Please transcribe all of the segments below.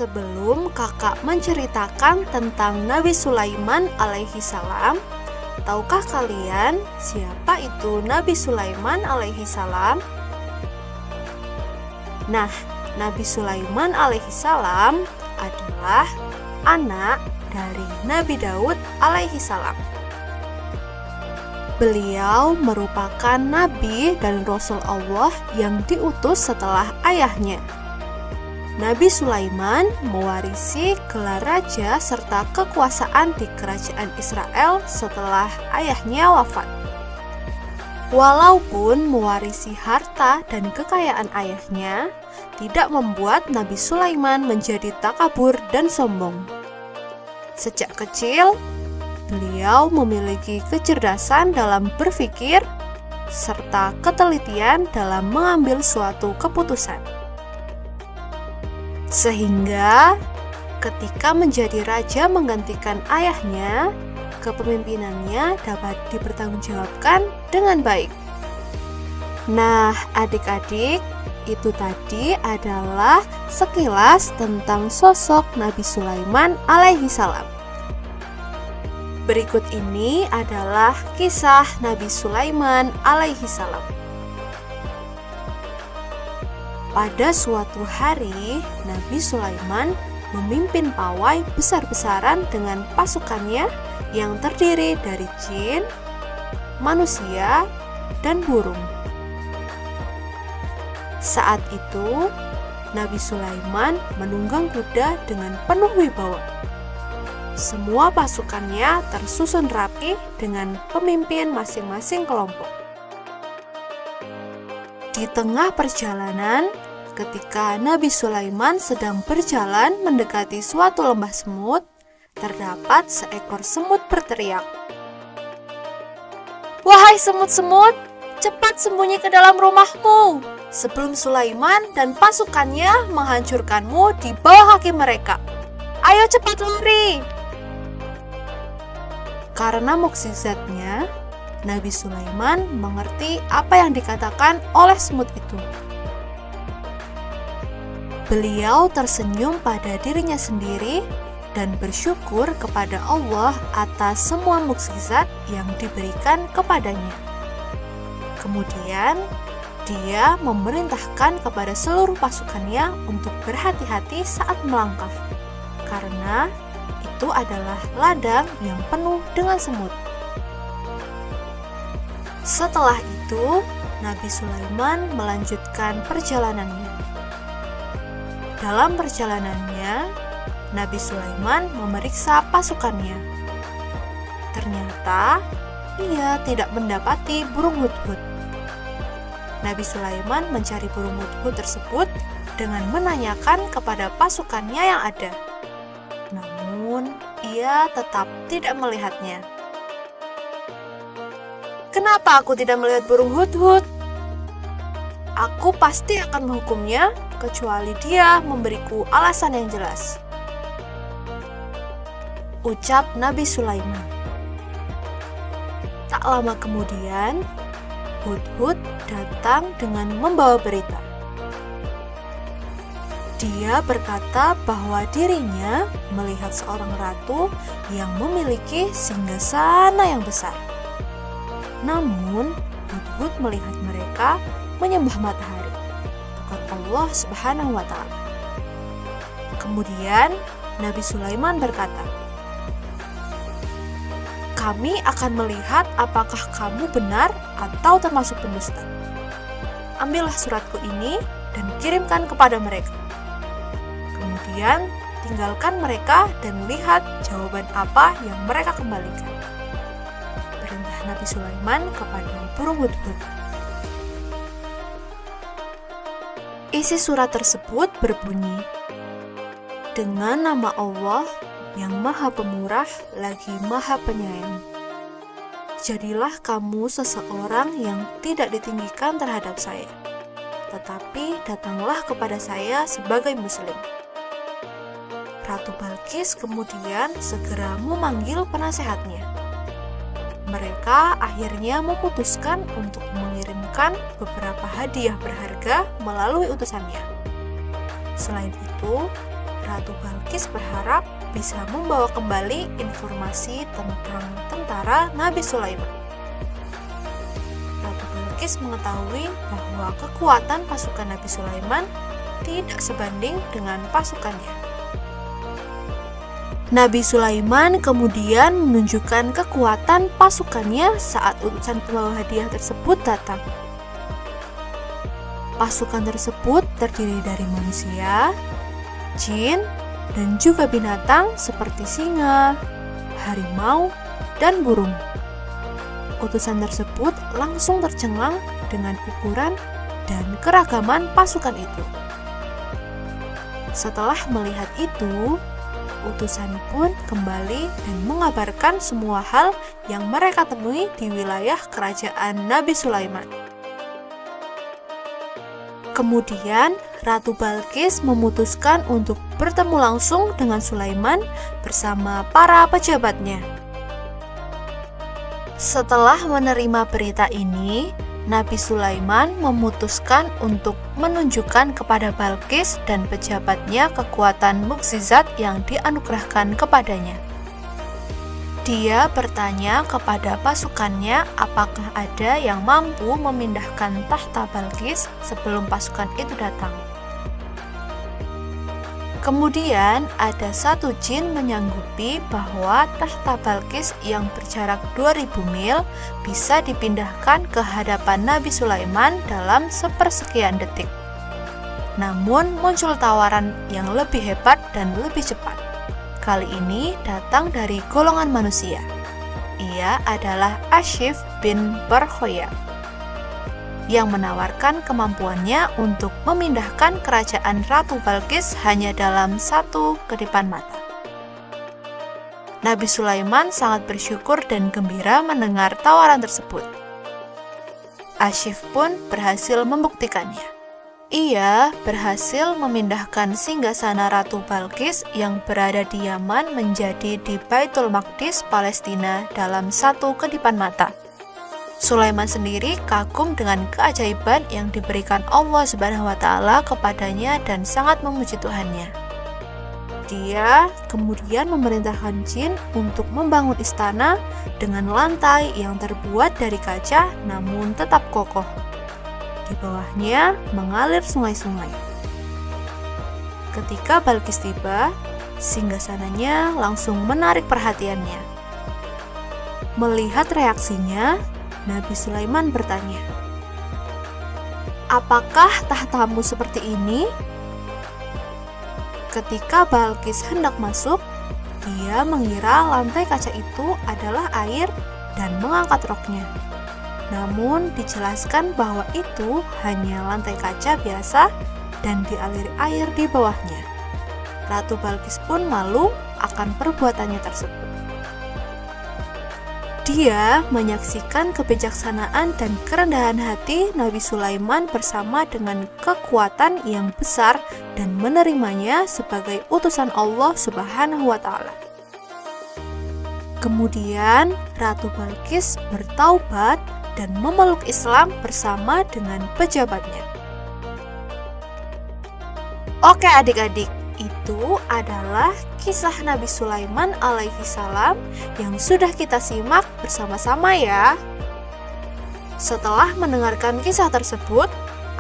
Sebelum kakak menceritakan tentang Nabi Sulaiman alaihi salam, tahukah kalian siapa itu Nabi Sulaiman alaihi salam? Nah, Nabi Sulaiman alaihi salam adalah anak dari Nabi Daud alaihi salam. Beliau merupakan nabi dan rasul Allah yang diutus setelah ayahnya. Nabi Sulaiman mewarisi gelar raja serta kekuasaan di kerajaan Israel setelah ayahnya wafat. Walaupun mewarisi harta dan kekayaan ayahnya, tidak membuat Nabi Sulaiman menjadi takabur dan sombong. Sejak kecil, beliau memiliki kecerdasan dalam berpikir serta ketelitian dalam mengambil suatu keputusan. Sehingga ketika menjadi raja menggantikan ayahnya, kepemimpinannya dapat dipertanggungjawabkan dengan baik. Nah, adik-adik, itu tadi adalah sekilas tentang sosok Nabi Sulaiman alaihi salam. Berikut ini adalah kisah Nabi Sulaiman alaihi salam. Pada suatu hari, Nabi Sulaiman memimpin pawai besar-besaran dengan pasukannya yang terdiri dari jin, manusia, dan burung. Saat itu, Nabi Sulaiman menunggang kuda dengan penuh wibawa. Semua pasukannya tersusun rapi dengan pemimpin masing-masing kelompok. Di tengah perjalanan, ketika Nabi Sulaiman sedang berjalan mendekati suatu lembah semut, terdapat seekor semut berteriak, "Wahai semut-semut, cepat sembunyi ke dalam rumahmu, sebelum Sulaiman dan pasukannya menghancurkanmu di bawah kaki mereka. Ayo cepat lari!" Karena mukjizatnya, Nabi Sulaiman mengerti apa yang dikatakan oleh semut itu. Beliau tersenyum pada dirinya sendiri dan bersyukur kepada Allah atas semua mukjizat yang diberikan kepadanya. Kemudian, dia memerintahkan kepada seluruh pasukannya untuk berhati-hati saat melangkah, karena itu adalah ladang yang penuh dengan semut. Setelah itu, Nabi Sulaiman melanjutkan perjalanannya. Dalam perjalanannya, Nabi Sulaiman memeriksa pasukannya. Ternyata, ia tidak mendapati burung hudhud. Nabi Sulaiman mencari burung hudhud tersebut dengan menanyakan kepada pasukannya yang ada. Namun, ia tetap tidak melihatnya. "Kenapa aku tidak melihat burung hudhud? Aku pasti akan menghukumnya kecuali dia memberiku alasan yang jelas," ucap Nabi Sulaiman. Tak lama kemudian, hudhud datang dengan membawa berita. Dia berkata bahwa dirinya melihat seorang ratu yang memiliki singgasana yang besar. Namun, hudhud melihat mereka menyembah matahari, bukan Allah Subhanahu wa Ta'ala. Kemudian, Nabi Sulaiman berkata, "Kami akan melihat apakah kamu benar atau termasuk pendusta. Ambillah suratku ini dan kirimkan kepada mereka. Kemudian, tinggalkan mereka dan lihat jawaban apa yang mereka kembalikan." Perintah Nabi Sulaiman kepada burung hudhud. Isi surat tersebut berbunyi, "Dengan nama Allah yang Maha Pemurah lagi Maha Penyayang, jadilah kamu seseorang yang tidak ditinggikan terhadap saya, tetapi datanglah kepada saya sebagai muslim." Ratu Balqis kemudian segera memanggil penasehatnya. Mereka akhirnya memutuskan untuk mengirimkan beberapa hadiah berharga melalui utusannya. Selain itu, Ratu Balkis berharap bisa membawa kembali informasi tentang tentara Nabi Sulaiman. Ratu Balkis mengetahui bahwa kekuatan pasukan Nabi Sulaiman tidak sebanding dengan pasukannya. Nabi Sulaiman kemudian menunjukkan kekuatan pasukannya saat utusan pembawa hadiah tersebut datang. Pasukan tersebut terdiri dari manusia, jin, dan juga binatang seperti singa, harimau, dan burung. Utusan tersebut langsung tercengang dengan ukuran dan keragaman pasukan itu. Setelah melihat itu, utusan pun kembali dan mengabarkan semua hal yang mereka temui di wilayah kerajaan Nabi Sulaiman. Kemudian, Ratu Balkis memutuskan untuk bertemu langsung dengan Sulaiman bersama para pejabatnya. Setelah menerima berita ini, Nabi Sulaiman memutuskan untuk menunjukkan kepada Balkis dan pejabatnya kekuatan mukjizat yang dianugerahkan kepadanya. Dia bertanya kepada pasukannya apakah ada yang mampu memindahkan tahta Balkis sebelum pasukan itu datang. Kemudian ada satu jin menyanggupi bahwa tahta Balkis yang berjarak 2000 mil bisa dipindahkan ke hadapan Nabi Sulaiman dalam sepersekian detik. Namun muncul tawaran yang lebih hebat dan lebih cepat. Kali ini datang dari golongan manusia. Ia adalah Ashif bin Barkhoya yang menawarkan kemampuannya untuk memindahkan kerajaan Ratu Balkis hanya dalam satu kedipan mata. Nabi Sulaiman sangat bersyukur dan gembira mendengar tawaran tersebut. Ashif pun berhasil membuktikannya. Ia berhasil memindahkan singgasana Ratu Balkis yang berada di Yaman menjadi di Baitul Maqdis, Palestina dalam satu kedipan mata. Sulaiman sendiri kagum dengan keajaiban yang diberikan Allah Subhanahu wa Ta'ala kepadanya dan sangat memuji Tuhannya. Dia kemudian memerintahkan jin untuk membangun istana dengan lantai yang terbuat dari kaca namun tetap kokoh. Di bawahnya mengalir sungai-sungai. Ketika Balkis tiba, singgasananya langsung menarik perhatiannya. Melihat reaksinya, Nabi Sulaiman bertanya, "Apakah tahtamu seperti ini?" Ketika Balkis hendak masuk, dia mengira lantai kaca itu adalah air dan mengangkat roknya. Namun dijelaskan bahwa itu hanya lantai kaca biasa dan dialiri air di bawahnya. Ratu Balkis pun malu akan perbuatannya tersebut. Dia menyaksikan kebijaksanaan dan kerendahan hati Nabi Sulaiman bersama dengan kekuatan yang besar dan menerimanya sebagai utusan Allah Subhanahu wa Ta'ala. Kemudian Ratu Balkis bertaubat dan memeluk Islam bersama dengan pejabatnya. Oke adik-adik, itu adalah kisah Nabi Sulaiman alaihi salam yang sudah kita simak bersama-sama ya. Setelah mendengarkan kisah tersebut,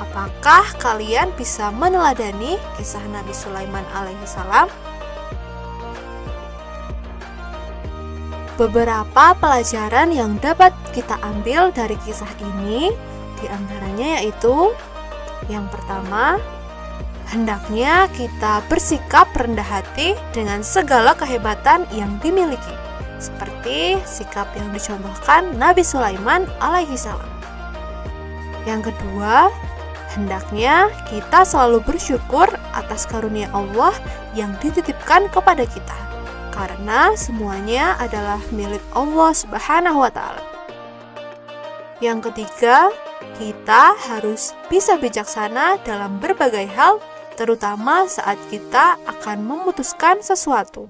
apakah kalian bisa meneladani kisah Nabi Sulaiman alaihi salam? Beberapa pelajaran yang dapat kita ambil dari kisah ini diantaranya yaitu yang pertama, hendaknya kita bersikap rendah hati dengan segala kehebatan yang dimiliki, seperti sikap yang dicontohkan Nabi Sulaiman alaihi salam. Yang kedua, hendaknya kita selalu bersyukur atas karunia Allah yang dititipkan kepada kita, karena semuanya adalah milik Allah Subhanahu wa Ta'ala. Yang ketiga, kita harus bisa bijaksana dalam berbagai hal, terutama saat kita akan memutuskan sesuatu.